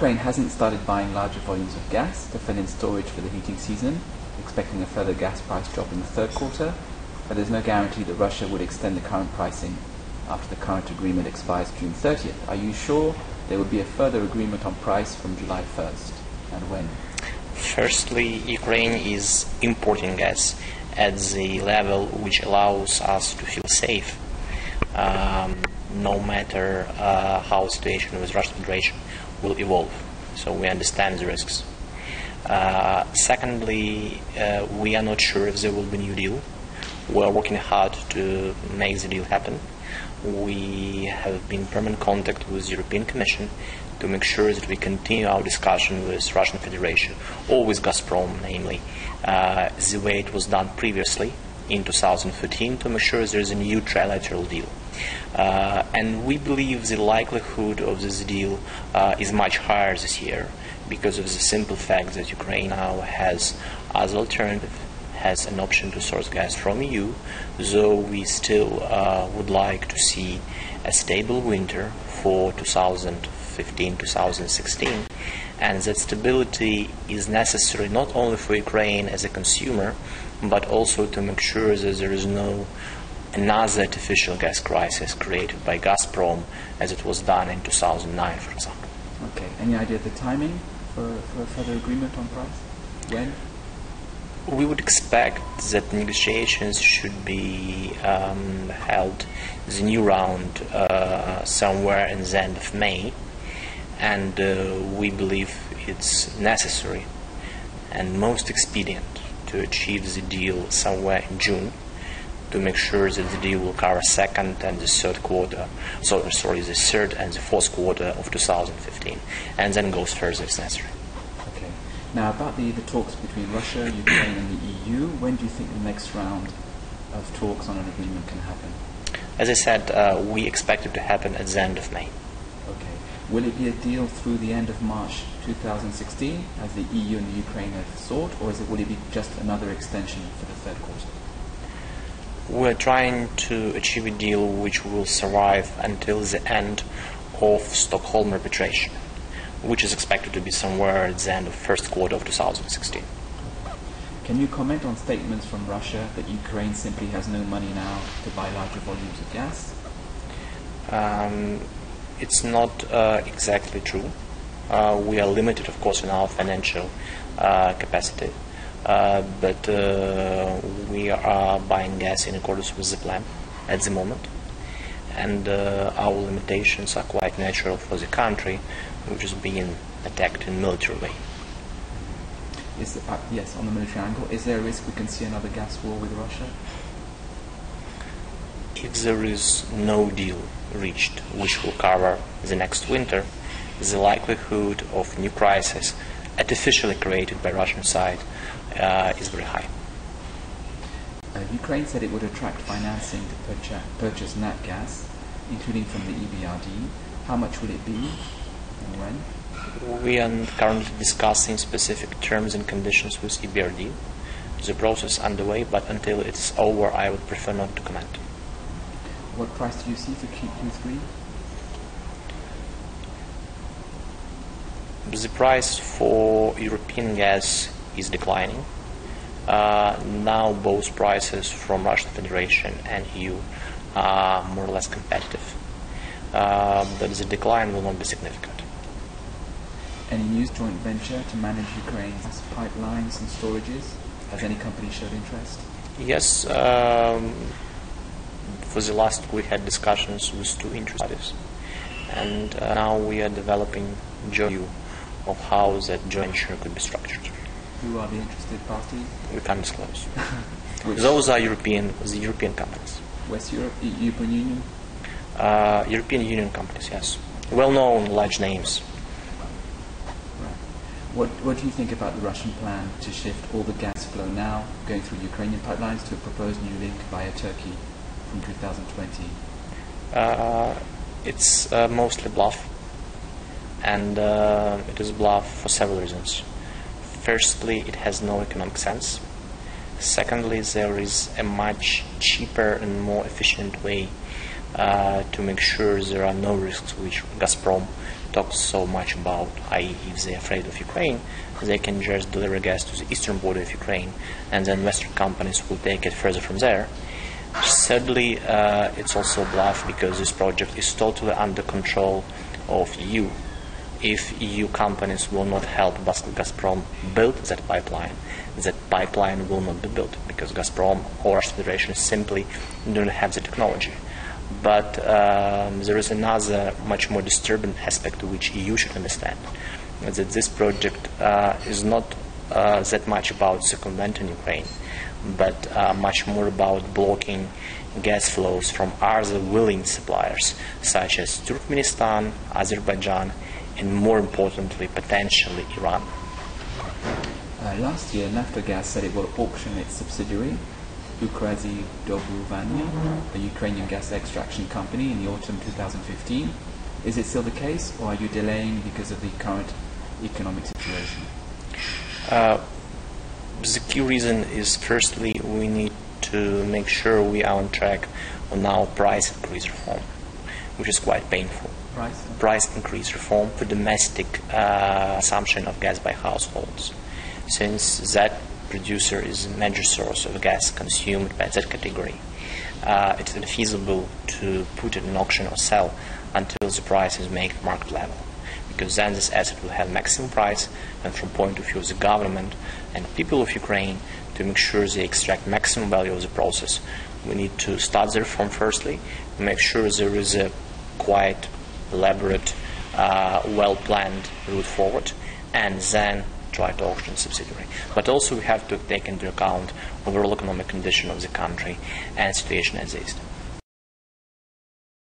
Ukraine hasn't started buying larger volumes of gas to fill in storage for the heating season, expecting a further gas price drop in the third quarter, but there's no guarantee that Russia would extend the current pricing after the current agreement expires June 30th. Are you sure there would be a further agreement on price from July 1st, and when? Firstly, Ukraine is importing gas at the level which allows us to feel safe, no matter how the situation with Russian Federation will evolve. So we understand the risks. Secondly, we are not sure if there will be a new deal. We are working hard to make the deal happen. We have been in permanent contact with the European Commission to make sure that we continue our discussion with Russian Federation, or with Gazprom, namely, the way it was done previously in 2013, to make sure there is a new trilateral deal. And we believe the likelihood of this deal is much higher this year, because of the simple fact that Ukraine now has as alternative, has an option to source gas from EU, though we still would like to see a stable winter for 2015-2016, and that stability is necessary not only for Ukraine as a consumer, but also to make sure that there is no another artificial gas crisis created by Gazprom, as it was done in 2009, for example. Okay, any idea of the timing for a further agreement on price? When? We would expect that negotiations should be held, the new round, somewhere in the end of May, and we believe it's necessary and most expedient to achieve the deal somewhere in June, to make sure that the deal will cover second and the third quarter, the third and the fourth quarter of 2015, and then goes further if necessary. Now, about the talks between Russia, Ukraine and the EU, when do you think the next round of talks on an agreement can happen? As I said, we expect it to happen at the end of May. Okay. Will it be a deal through the end of March 2016, as the EU and the Ukraine have sought, or will it be just another extension for the third quarter? We're trying to achieve a deal which will survive until the end of Stockholm arbitration, which is expected to be somewhere at the end of first quarter of 2016. Can you comment on statements from Russia that Ukraine simply has no money now to buy larger volumes of gas? It's not exactly true. We are limited, of course, in our financial capacity, but we are buying gas in accordance with the plan at the moment, and our limitations are quite natural for the country, which is being attacked in a military way. Yes, on the military angle, is there a risk we can see another gas war with Russia? If there is no deal reached which will cover the next winter, the likelihood of new crisis artificially created by Russian side is very high. Ukraine said it would attract financing to purchase nat gas, including from the EBRD. How much will it be? And when? We are currently discussing specific terms and conditions with EBRD. The process is underway, but until it's over, I would prefer not to comment. What price do you see for Q3? The price for European gas is declining. Now both prices from Russian Federation and EU are more or less competitive, but the decline will not be significant. Any news joint venture to manage Ukraine's pipelines and storages? Has any company showed interest? Yes, for the last we had discussions with two interested parties, and now we are developing a joint view of how that joint venture could be structured. Who are the interested parties? We can't disclose. Those are the European companies. West Europe, European Union? European Union companies, yes. Well-known, large names. What do you think about the Russian plan to shift all the gas flow now going through Ukrainian pipelines to a proposed new link via Turkey from 2020? It's mostly bluff, and it is bluff for several reasons. Firstly, it has no economic sense. Secondly, there is a much cheaper and more efficient way to make sure there are no risks which Gazprom talk so much about, i.e. if they're afraid of Ukraine, they can just deliver gas to the eastern border of Ukraine, and then Western companies will take it further from there. Thirdly, it's also a bluff because this project is totally under control of EU. If EU companies will not help Gazprom build that pipeline will not be built because Gazprom or Russian Federation simply do not have the technology. But there is another much more disturbing aspect which EU should understand, that this project is not that much about circumventing Ukraine, but much more about blocking gas flows from other willing suppliers such as Turkmenistan, Azerbaijan, and more importantly, potentially Iran. Last year, Naftogaz said it will auction its subsidiary, Ukrazidobuvania, a Ukrainian gas extraction company, in the autumn 2015. Is it still the case, or are you delaying because of the current economic situation? The key reason is, firstly, we need to make sure we are on track on our price increase reform, which is quite painful. Price increase reform for domestic consumption of gas by households, since that producer is a major source of gas consumed by that category. It's unfeasible to put it in auction or sell until the price is made at market level, because then this asset will have maximum price, and from point of view of the government and people of Ukraine, to make sure they extract maximum value of the process, we need to start the reform firstly, make sure there is a quite elaborate, well-planned route forward, and then try to auction subsidiary. But also we have to take into account overall economic condition of the country and situation as is.